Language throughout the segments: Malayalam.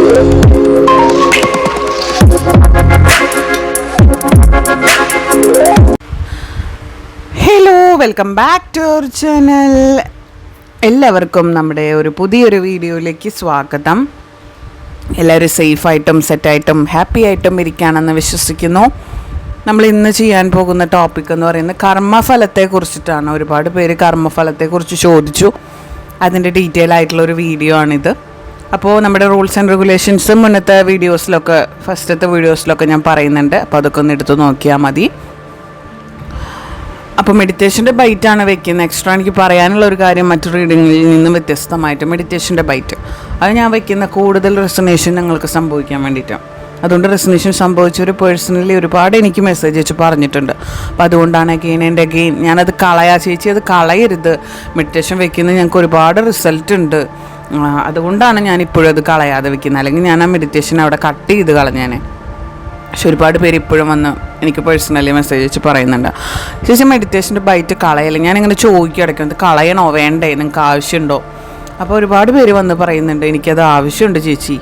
Hello, welcome back to our channel. എല്ലാവർക്കും നമ്മുടെ ഒരു പുതിയൊരു വീഡിയോയിലേക്ക് സ്വാഗതം. എല്ലാവരും സേഫായിട്ടും സെറ്റായിട്ടും ഹാപ്പി ആയിട്ടും ഇരിക്കുകയാണെന്ന് വിശ്വസിക്കുന്നു. നമ്മൾ ഇന്ന് ചെയ്യാൻ പോകുന്ന ടോപ്പിക് എന്ന് പറയുന്നത് കർമ്മഫലത്തെക്കുറിച്ചിട്ടാണ്. ഒരുപാട് പേര് കർമ്മഫലത്തെക്കുറിച്ച് ചോദിച്ചു. അതിൻ്റെ ഡീറ്റെയിൽ ആയിട്ടുള്ളൊരു വീഡിയോ ആണിത്. അപ്പോൾ നമ്മുടെ റൂൾസ് ആൻഡ് റെഗുലേഷൻസ് മുന്നത്തെ വീഡിയോസിലൊക്കെ ഫസ്റ്റത്തെ വീഡിയോസിലൊക്കെ ഞാൻ പറയുന്നുണ്ട്. അപ്പോൾ അതൊക്കെ ഒന്ന് എടുത്ത് നോക്കിയാൽ മതി. അപ്പോൾ മെഡിറ്റേഷൻ്റെ ബൈറ്റാണ് വെക്കുന്നത്. എക്സ്ട്രാ എനിക്ക് പറയാനുള്ള ഒരു കാര്യം, മറ്റു റീഡിങ്ങിൽ നിന്നും വ്യത്യസ്തമായിട്ട് മെഡിറ്റേഷൻ്റെ ബൈറ്റ് അത് ഞാൻ വെക്കുന്ന കൂടുതൽ റെസൊനേഷൻ നിങ്ങൾക്ക് സംഭവിക്കാൻ വേണ്ടിയിട്ടാണ്. അതുകൊണ്ട് റെസൊനേഷൻ സംഭവിച്ചൊരു പേഴ്സണലി ഒരുപാട് എനിക്ക് മെസ്സേജ് വെച്ച് പറഞ്ഞിട്ടുണ്ട്. അപ്പോൾ അതുകൊണ്ടാണ് അഗെയിൻ ഞാനത് ചേച്ചി അത് കളയരുത്, മെഡിറ്റേഷൻ വെക്കുന്നത് ഞങ്ങൾക്ക് ഒരുപാട് റിസൾട്ട് ഉണ്ട്, അതുകൊണ്ടാണ് ഞാനിപ്പോഴും അത് കളയാതെ വെക്കുന്നത്. അല്ലെങ്കിൽ ഞാൻ ആ മെഡിറ്റേഷൻ അവിടെ കട്ട് ചെയ്ത് കളഞ്ഞേനെ. പക്ഷെ ഒരുപാട് പേര് ഇപ്പോഴും വന്ന് എനിക്ക് പേഴ്സണലി മെസ്സേജ് വെച്ച് പറയുന്നുണ്ട്, ചേച്ചി മെഡിറ്റേഷൻ്റെ ബൈറ്റ് കളയില്ല. ഞാനിങ്ങനെ ചോദിക്കും ഇടയ്ക്കുന്നത് കളയണോ വേണ്ടേ, നിങ്ങൾക്ക് ആവശ്യമുണ്ടോ? അപ്പോൾ ഒരുപാട് പേര് വന്ന് പറയുന്നുണ്ട് എനിക്കത് ആവശ്യമുണ്ട് ചേച്ചി,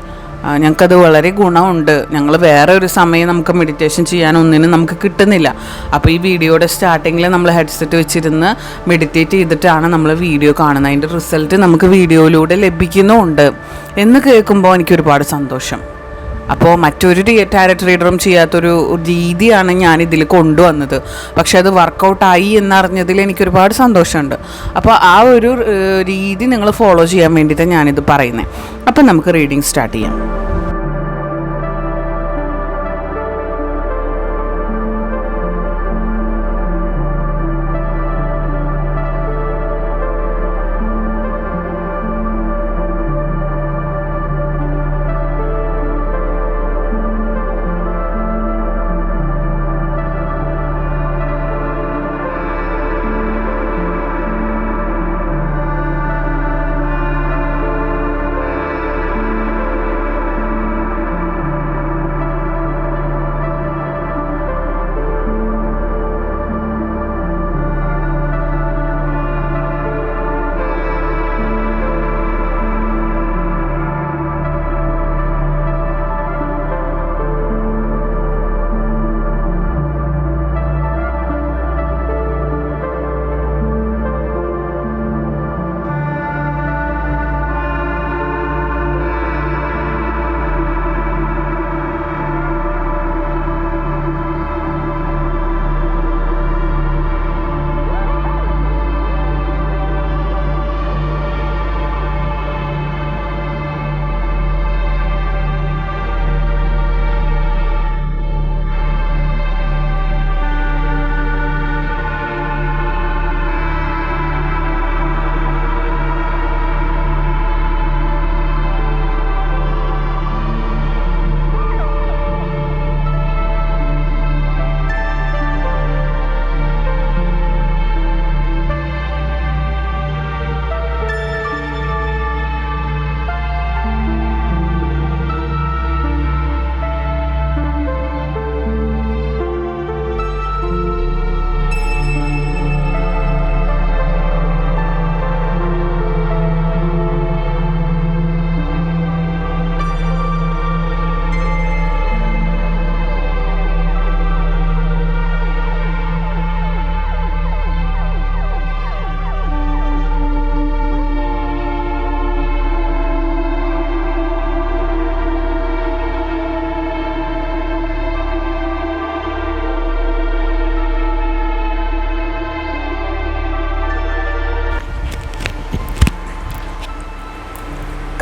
ഞങ്ങൾക്കത് വളരെ ഗുണമുണ്ട്, ഞങ്ങൾ വേറെ ഒരു സമയം നമുക്ക് മെഡിറ്റേഷൻ ചെയ്യാനൊന്നിനും നമുക്ക് കിട്ടുന്നില്ല. അപ്പോൾ ഈ വീഡിയോയുടെ സ്റ്റാർട്ടിങ്ങിൽ നമ്മൾ ഹെഡ്സെറ്റ് വെച്ചിരുന്ന് മെഡിറ്റേറ്റ് ചെയ്തിട്ടാണ് നമ്മൾ വീഡിയോ കാണുന്നത്. അതിൻ്റെ റിസൾട്ട് നമുക്ക് വീഡിയോയിലൂടെ ലഭിക്കുന്നുമുണ്ട് എന്ന് കേൾക്കുമ്പോൾ എനിക്കൊരുപാട് സന്തോഷം. അപ്പോൾ മറ്റൊരു ടാരറ്റ് റീഡറും ചെയ്യാത്തൊരു രീതിയാണ് ഞാനിതിൽ കൊണ്ടുവന്നത്. പക്ഷെ അത് വർക്കൗട്ടായി എന്നറിഞ്ഞതിൽ എനിക്കൊരുപാട് സന്തോഷമുണ്ട്. അപ്പോൾ ആ ഒരു രീതി നിങ്ങൾ ഫോളോ ചെയ്യാൻ വേണ്ടിയിട്ടാണ് ഞാനിത് പറയുന്നത്. അപ്പം നമുക്ക് റീഡിങ് സ്റ്റാർട്ട് ചെയ്യാം.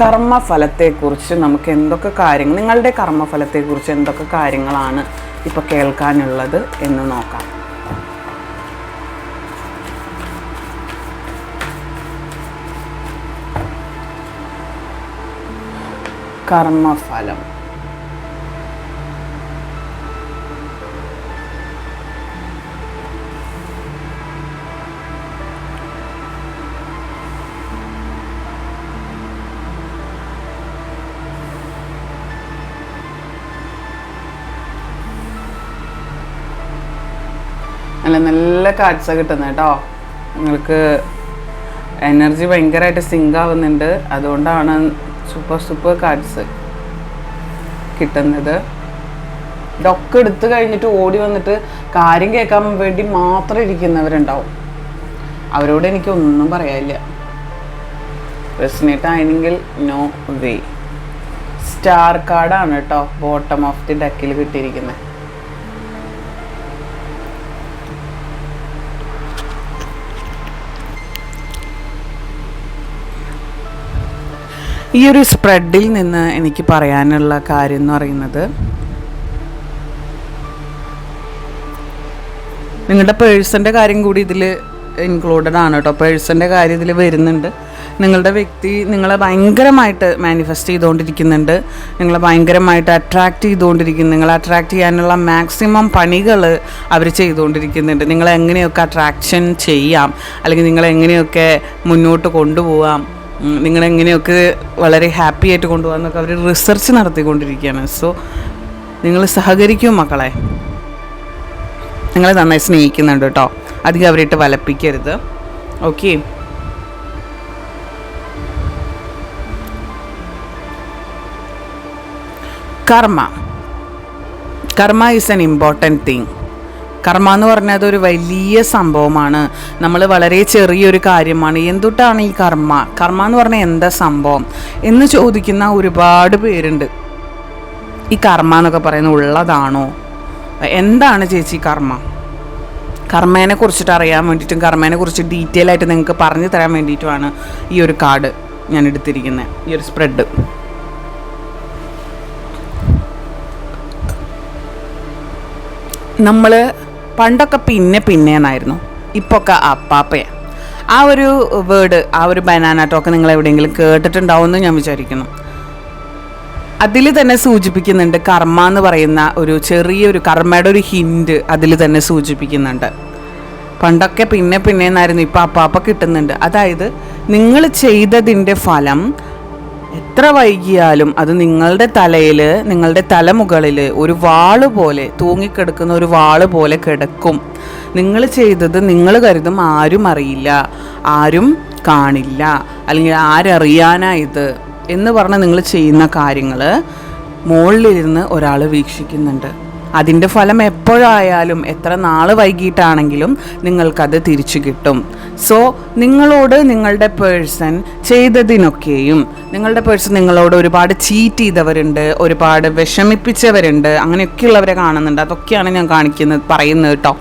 കർമ്മഫലത്തെക്കുറിച്ച് നമുക്ക് എന്തൊക്കെ കാര്യങ്ങൾ, നിങ്ങളുടെ കർമ്മഫലത്തെക്കുറിച്ച് എന്തൊക്കെ കാര്യങ്ങളാണ് ഇപ്പോൾ കേൾക്കാനുള്ളത് എന്ന് നോക്കാം. കർമ്മഫലം. നല്ല കാഴ്ച കിട്ടുന്നത് കേട്ടോ. നിങ്ങൾക്ക് എനർജി ഭയങ്കരമായിട്ട് സിങ്ക് ആവുന്നുണ്ട്, അതുകൊണ്ടാണ് സൂപ്പർ കാർഡ്സ്. കിട്ടുന്നത്. ഇതൊക്കെ എടുത്തു കഴിഞ്ഞിട്ട് ഓടി വന്നിട്ട് കാര്യം കേൾക്കാൻ വേണ്ടി മാത്രം ഇരിക്കുന്നവരുണ്ടാവും. അവരോട് എനിക്കൊന്നും പറയാനില്ല. റെസിനേറ്റ് ആയെങ്കിൽ നോ വേ. സ്റ്റാർ കാർഡാണ് കേട്ടോ ബോട്ടം ഓഫ് ദി ഡെക്കിൽ കിട്ടിയിരിക്കുന്നത്. ഈ ഒരു സ്പ്രെഡിൽ നിന്ന് എനിക്ക് പറയാനുള്ള കാര്യം എന്ന് പറയുന്നത്, നിങ്ങളുടെ പേഴ്സൻ്റെ കാര്യം കൂടി ഇതിൽ ഇൻക്ലൂഡഡ് ആണ് കേട്ടോ. പേഴ്സൻ്റെ കാര്യം ഇതിൽ വരുന്നുണ്ട്. നിങ്ങളുടെ വ്യക്തി നിങ്ങളെ ഭയങ്കരമായിട്ട് മാനിഫെസ്റ്റ് ചെയ്തുകൊണ്ടിരിക്കുന്നുണ്ട്, നിങ്ങളെ ഭയങ്കരമായിട്ട് അട്രാക്റ്റ് ചെയ്തുകൊണ്ടിരിക്കുന്നു. നിങ്ങളെ അട്രാക്റ്റ് ചെയ്യാനുള്ള മാക്സിമം പണികൾ അവർ ചെയ്തുകൊണ്ടിരിക്കുന്നുണ്ട്. നിങ്ങളെങ്ങനെയൊക്കെ അട്രാക്ഷൻ ചെയ്യാം, അല്ലെങ്കിൽ നിങ്ങളെങ്ങനെയൊക്കെ മുന്നോട്ട് കൊണ്ടുപോകാം, നിങ്ങളെങ്ങനെയൊക്കെ വളരെ ഹാപ്പി ആയിട്ട് കൊണ്ടുപോകാം എന്നൊക്കെ അവർ റിസർച്ച് നടത്തിക്കൊണ്ടിരിക്കുകയാണ്. സോ നിങ്ങൾ സഹകരിക്കും മക്കളെ. നിങ്ങളെ നന്നായി സ്നേഹിക്കുന്നുണ്ട് കേട്ടോ. അധികം അവരിട്ട് വലപ്പിക്കരുത്. ഓക്കെ, കർമ്മ ഈസ് എൻ ഇമ്പോർട്ടൻറ്റ് തിങ്. കർമ്മ എന്ന് പറഞ്ഞാൽ അതൊരു വലിയ സംഭവമാണ്. നമ്മൾ വളരെ ചെറിയൊരു കാര്യമാണ്. എന്തുട്ടാണ് ഈ കർമ്മ എന്ന് പറഞ്ഞാൽ എന്താ സംഭവം എന്ന് ചോദിക്കുന്ന ഒരുപാട് പേരുണ്ട്. ഈ കർമ്മ എന്നൊക്കെ പറയുന്നത് ഉള്ളതാണോ? എന്താണ് ചേച്ചി കർമ്മേനെ കുറിച്ചിട്ട് അറിയാൻ വേണ്ടിയിട്ടും കർമ്മേനെ കുറിച്ച് ഡീറ്റെയിൽ ആയിട്ട് നിങ്ങൾക്ക് പറഞ്ഞു തരാൻ വേണ്ടിയിട്ടുമാണ് ഈ ഒരു കാർഡ് ഞാൻ എടുത്തിരിക്കുന്നത്, ഈ ഒരു സ്പ്രെഡ്. നമ്മൾ പണ്ടൊക്കെ പിന്നെന്നായിരുന്നു, ഇപ്പോൾ ഒക്കെ അപ്പാപ്പയ. ആ ഒരു വേർഡ്, ആ ഒരു ബനാന ടോക്ക് നിങ്ങൾ എവിടെയെങ്കിലും കേട്ടിട്ടുണ്ടാവുമെന്ന് ഞാൻ വിചാരിക്കുന്നു. അതിൽ തന്നെ സൂചിപ്പിക്കുന്നുണ്ട് കർമ്മ എന്ന് പറയുന്ന ഒരു ചെറിയൊരു കർമ്മയുടെ ഒരു ഹിൻഡ് അതിൽ തന്നെ സൂചിപ്പിക്കുന്നുണ്ട്. പണ്ടൊക്കെ പിന്നെന്നായിരുന്നു, ഇപ്പോൾ അപ്പാപ്പ കിട്ടുന്നുണ്ട്. അതായത് നിങ്ങൾ ചെയ്തതിൻ്റെ ഫലം എത്ര വൈകിയാലും അത് നിങ്ങളുടെ തലയിൽ, നിങ്ങളുടെ തലമുകളിൽ ഒരു വാള് പോലെ തൂങ്ങിക്കിടക്കുന്ന ഒരു വാള് പോലെ കിടക്കും. നിങ്ങൾ ചെയ്തത് നിങ്ങൾ കരുതും ആരും അറിയില്ല, ആരും കാണില്ല, അല്ലെങ്കിൽ ആരറിയാനാ ഇത് എന്ന് പറഞ്ഞ് നിങ്ങൾ ചെയ്യുന്ന കാര്യങ്ങൾ മുകളിലിരുന്ന് ഒരാൾ വീക്ഷിക്കുന്നുണ്ട്. അതിൻ്റെ ഫലം എപ്പോഴായാലും എത്ര നാൾ വൈകിട്ടാണെങ്കിലും നിങ്ങൾക്കത് തിരിച്ചു കിട്ടും. സോ നിങ്ങളോട് നിങ്ങളുടെ പേഴ്സൺ ചെയ്തതിനൊക്കെയും, നിങ്ങളുടെ പേഴ്സൺ നിങ്ങളോട് ഒരുപാട് ചീറ്റ് ചെയ്തവരുണ്ട്, ഒരുപാട് വിഷമിപ്പിച്ചവരുണ്ട്, അങ്ങനെയൊക്കെയുള്ളവരെ കാണുന്നുണ്ട്. അതൊക്കെയാണ് ഞാൻ പറയുന്നത് കേട്ടോ.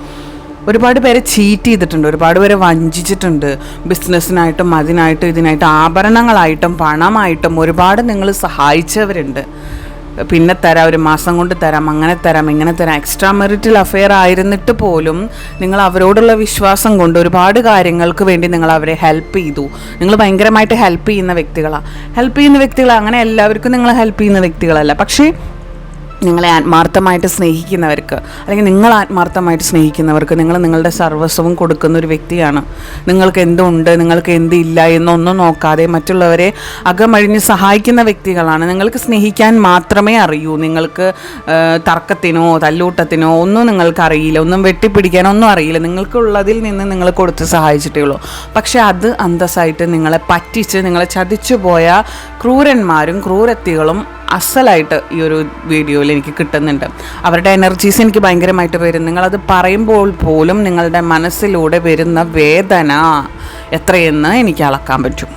ഒരുപാട് പേരെ ചീറ്റ് ചെയ്തിട്ടുണ്ട്, ഒരുപാട് പേരെ വഞ്ചിച്ചിട്ടുണ്ട്. ബിസിനസ്സിനായിട്ടും അതിനായിട്ടും ഇതിനായിട്ടും ആഭരണങ്ങളായിട്ടും പണമായിട്ടും ഒരുപാട് നിങ്ങൾ സഹായിച്ചവരുണ്ട്. പിന്നെ തരാം, ഒരു മാസം കൊണ്ട് തരാം, അങ്ങനെ തരാം, ഇങ്ങനെ തരാം. എക്സ്ട്രാ മെറിറ്റൽ അഫെയർ ആയിരുന്നിട്ട് പോലും നിങ്ങൾ അവരോടുള്ള വിശ്വാസം കൊണ്ട് ഒരുപാട് കാര്യങ്ങൾക്ക് വേണ്ടി നിങ്ങൾ അവരെ ഹെൽപ്പ് ചെയ്തു. നിങ്ങൾ ഭയങ്കരമായിട്ട് ഹെൽപ്പ് ചെയ്യുന്ന വ്യക്തികളാണ്. അങ്ങനെ എല്ലാവർക്കും നിങ്ങൾ ഹെൽപ്പ് ചെയ്യുന്ന വ്യക്തികളല്ല. പക്ഷേ നിങ്ങളെ ആത്മാർത്ഥമായിട്ട് സ്നേഹിക്കുന്നവർക്ക്, അല്ലെങ്കിൽ നിങ്ങൾ ആത്മാർത്ഥമായിട്ട് സ്നേഹിക്കുന്നവർക്ക് നിങ്ങൾ നിങ്ങളുടെ സർവസ്വവും കൊടുക്കുന്ന ഒരു വ്യക്തിയാണ്. നിങ്ങൾക്ക് എന്തുണ്ട്, നിങ്ങൾക്ക് എന്തില്ല എന്നൊന്നും നോക്കാതെ മറ്റുള്ളവരെ അകമഴിഞ്ഞ് സഹായിക്കുന്ന വ്യക്തികളാണ്. നിങ്ങൾക്ക് സ്നേഹിക്കാൻ മാത്രമേ അറിയൂ. നിങ്ങൾക്ക് തർക്കത്തിനോ തല്ലൂട്ടത്തിനോ ഒന്നും നിങ്ങൾക്ക് അറിയില്ല, ഒന്നും വെട്ടിപ്പിടിക്കാനോ ഒന്നും അറിയില്ല. നിങ്ങൾക്കുള്ളതിൽ നിന്ന് നിങ്ങൾ കൊടുത്ത് സഹായിച്ചിട്ടേ ഉള്ളൂ. പക്ഷേ അത് അന്തസ്സായിട്ട് നിങ്ങളെ പറ്റിച്ച്, നിങ്ങളെ ചതിച്ചു പോയ ക്രൂരന്മാരും ക്രൂരത്തികളും അസലായിട്ട് ഈ ഒരു വീഡിയോയിൽ എനിക്ക് കിട്ടുന്നുണ്ട്. അവരുടെ എനർജീസ് എനിക്ക് ഭയങ്കരമായിട്ട് വരും. നിങ്ങളത് പറയുമ്പോൾ പോലും നിങ്ങളുടെ മനസ്സിലൂടെ വരുന്ന വേദന എത്രയെന്ന് എനിക്ക് അളക്കാൻ പറ്റും.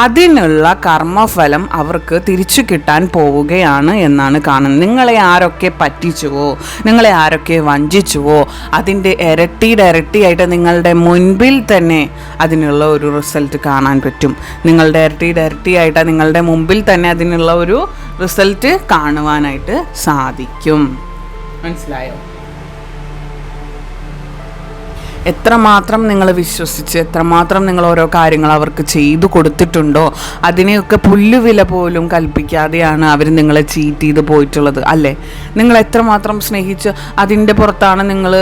അതിനുള്ള കർമ്മഫലം അവർക്ക് തിരിച്ചു കിട്ടാൻ പോവുകയാണ് എന്നാണ് കാണുന്നത്. നിങ്ങളെ ആരൊക്കെ പറ്റിച്ചുവോ, നിങ്ങളെ ആരൊക്കെ വഞ്ചിച്ചുവോ, അതിൻ്റെ ഇരട്ടിയായിട്ട് നിങ്ങളുടെ മുൻപിൽ തന്നെ അതിനുള്ള ഒരു റിസൾട്ട് കാണാൻ പറ്റും. നിങ്ങളുടെ ഇരട്ടിയായിട്ട് നിങ്ങളുടെ മുമ്പിൽ തന്നെ അതിനുള്ള ഒരു റിസൾട്ട് കാണുവാനായിട്ട് സാധിക്കും. മനസ്സിലായോ? എത്രമാത്രം നിങ്ങൾ വിശ്വസിച്ച്, എത്രമാത്രം നിങ്ങൾ ഓരോ കാര്യങ്ങൾ അവർക്ക് ചെയ്തു കൊടുത്തിട്ടുണ്ടോ അതിനെയൊക്കെ പുല്ലുവില പോലും കൽപ്പിക്കാതെയാണ് അവർ നിങ്ങളെ ചീറ്റ് ചെയ്ത് പോയിട്ടുള്ളത്, അല്ലേ? നിങ്ങൾ എത്രമാത്രം സ്നേഹിച്ച് അതിൻ്റെ പുറത്താണ് നിങ്ങൾ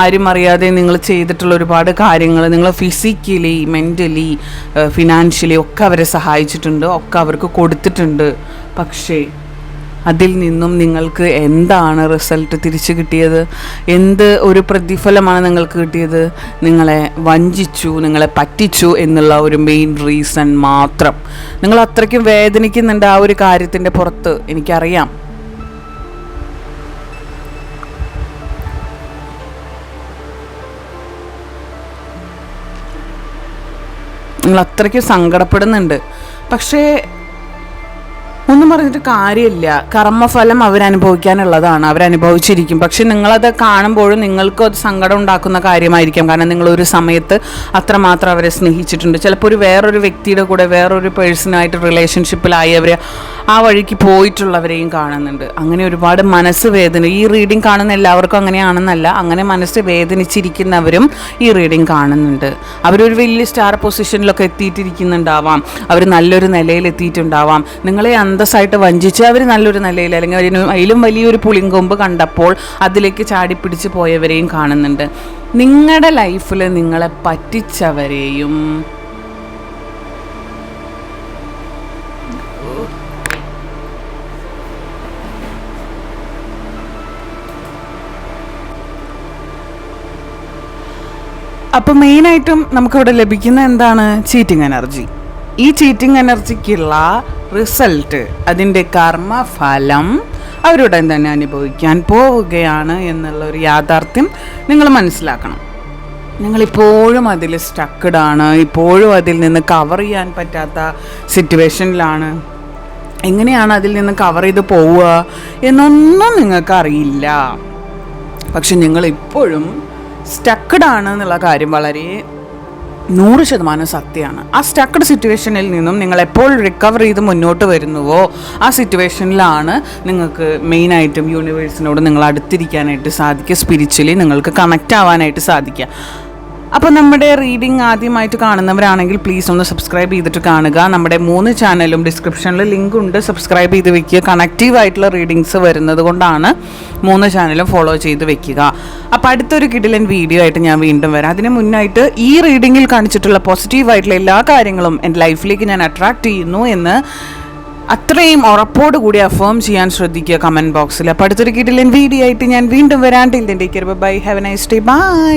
ആരും അറിയാതെ നിങ്ങൾ ചെയ്തിട്ടുള്ള ഒരുപാട് കാര്യങ്ങൾ. നിങ്ങൾ ഫിസിക്കലി, മെൻ്റലി, ഫിനാൻഷ്യലി ഒക്കെ അവരെ സഹായിച്ചിട്ടുണ്ട്, ഒക്കെ അവർക്ക് കൊടുത്തിട്ടുണ്ട്. പക്ഷേ അതിൽ നിന്നും നിങ്ങൾക്ക് എന്താണ് റിസൾട്ട് തിരിച്ചു കിട്ടിയത്? എന്ത് ഒരു പ്രതിഫലമാണ് നിങ്ങൾക്ക് കിട്ടിയത്? നിങ്ങളെ വഞ്ചിച്ചു, നിങ്ങളെ പറ്റിച്ചു എന്നുള്ള ഒരു മെയിൻ റീസൺ മാത്രം. നിങ്ങൾ അത്രയ്ക്കും വേദനിക്കുന്നുണ്ട് ആ ഒരു കാര്യത്തിൻ്റെ പുറത്ത്, എനിക്കറിയാം. നിങ്ങൾ അത്രയ്ക്ക് സങ്കടപ്പെടുന്നുണ്ട്. പക്ഷേ ഒന്നും പറഞ്ഞിട്ട് കാര്യമില്ല. കർമ്മഫലം അവരനുഭവിക്കാനുള്ളതാണ്, അവരനുഭവിച്ചിരിക്കും. പക്ഷെ നിങ്ങളത് കാണുമ്പോഴും നിങ്ങൾക്കും അത് സങ്കടം ഉണ്ടാക്കുന്ന കാര്യമായിരിക്കാം. കാരണം നിങ്ങളൊരു സമയത്ത് അത്രമാത്രം അവരെ സ്നേഹിച്ചിട്ടുണ്ട്. ചിലപ്പോൾ വേറൊരു വ്യക്തിയുടെ കൂടെ വേറൊരു പേഴ്സണായിട്ട് റിലേഷൻഷിപ്പിലായി അവർ ആ വഴിക്ക് പോയിട്ടുള്ളവരെയും കാണുന്നുണ്ട്. അങ്ങനെ ഒരുപാട് മനസ്സ് വേദന, ഈ റീഡിങ് കാണുന്ന എല്ലാവർക്കും അങ്ങനെയാണെന്നല്ല, അങ്ങനെ മനസ്സ് വേദനിച്ചിരിക്കുന്നവരും ഈ റീഡിങ് കാണുന്നുണ്ട്. അവരൊരു വലിയ സ്റ്റാർ പൊസിഷനിലൊക്കെ എത്തിയിട്ടിരിക്കുന്നുണ്ടാവാം, അവർ നല്ലൊരു നിലയിൽ എത്തിയിട്ടുണ്ടാവാം. നിങ്ങളെ അന്തസ്സായിട്ട് വഞ്ചിച്ച് അവർ നല്ലൊരു നിലയിൽ അല്ലെങ്കിൽ അതിലും വലിയൊരു പുളിങ്കൊമ്പ് കണ്ടപ്പോൾ അതിലേക്ക് ചാടിപ്പിടിച്ച് പോയവരെയും കാണുന്നുണ്ട്. നിങ്ങളുടെ ലൈഫിൽ നിങ്ങളെ പറ്റിച്ചവരെയും അപ്പോൾ മെയിനായിട്ടും നമുക്കിവിടെ ലഭിക്കുന്ന എന്താണ്? Cheating energy. ഈ ചീറ്റിംഗ് എനർജിക്കുള്ള റിസൾട്ട്, അതിൻ്റെ കർമ്മഫലം അവരുടൻ തന്നെ അനുഭവിക്കാൻ പോവുകയാണ് എന്നുള്ളൊരു യാഥാർത്ഥ്യം നിങ്ങൾ മനസ്സിലാക്കണം. നിങ്ങളിപ്പോഴും അതിൽ സ്റ്റക്കഡാണ്, ഇപ്പോഴും അതിൽ നിന്ന് കവർ ചെയ്യാൻ പറ്റാത്ത സിറ്റുവേഷനിലാണ്. എങ്ങനെയാണ് അതിൽ നിന്ന് കവർ ചെയ്ത് പോവുക എന്നൊന്നും നിങ്ങൾക്കറിയില്ല. പക്ഷെ നിങ്ങളിപ്പോഴും സ്റ്റക്കഡാണ് എന്നുള്ള കാര്യം വളരെ 100% സത്യമാണ്. ആ സ്റ്റക്കഡ് സിറ്റുവേഷനിൽ നിന്നും നിങ്ങൾ എപ്പോൾ റിക്കവർ ചെയ്ത് മുന്നോട്ട് വരുന്നുവോ ആ സിറ്റുവേഷനിലാണ് നിങ്ങൾക്ക് മെയിനായിട്ടും യൂണിവേഴ്സിനോട് നിങ്ങൾ അടുത്തിരിക്കാനായിട്ട് സാധിക്കുക, സ്പിരിച്വലി നിങ്ങൾക്ക് കണക്റ്റ് ആവാനായിട്ട് സാധിക്കുക. അപ്പോൾ നമ്മുടെ റീഡിംഗ് ആദ്യമായിട്ട് കാണുന്നവരാണെങ്കിൽ പ്ലീസ് ഒന്ന് സബ്സ്ക്രൈബ് ചെയ്തിട്ട് കാണുക. നമ്മുടെ 3 ചാനലും ഡിസ്ക്രിപ്ഷനിൽ ലിങ്ക് ഉണ്ട്, സബ്സ്ക്രൈബ് ചെയ്ത് വെക്കുക. കണക്റ്റീവ് ആയിട്ടുള്ള റീഡിങ്സ് വരുന്നത് കൊണ്ടാണ് 3 ചാനലും ഫോളോ ചെയ്ത് വെക്കുക. അപ്പോൾ അടുത്തൊരു കിടിലൻ വീഡിയോ ആയിട്ട് ഞാൻ വീണ്ടും വരാം. അതിന് മുന്നായിട്ട് ഈ റീഡിങ്ങിൽ കാണിച്ചിട്ടുള്ള പോസിറ്റീവായിട്ടുള്ള എല്ലാ കാര്യങ്ങളും എൻ്റെ ലൈഫിലേക്ക് ഞാൻ അട്രാക്റ്റ് ചെയ്യുന്നു എന്ന് അത്രയും ഉറപ്പോടുകൂടി അഫേം ചെയ്യാൻ ശ്രദ്ധിക്കുക കമൻറ്റ് ബോക്സിൽ. അപ്പോൾ അടുത്തൊരു കിടിലൻ വീഡിയോ ആയിട്ട് ഞാൻ വീണ്ടും വരാം. Till then take care, bye, have a nice day, by.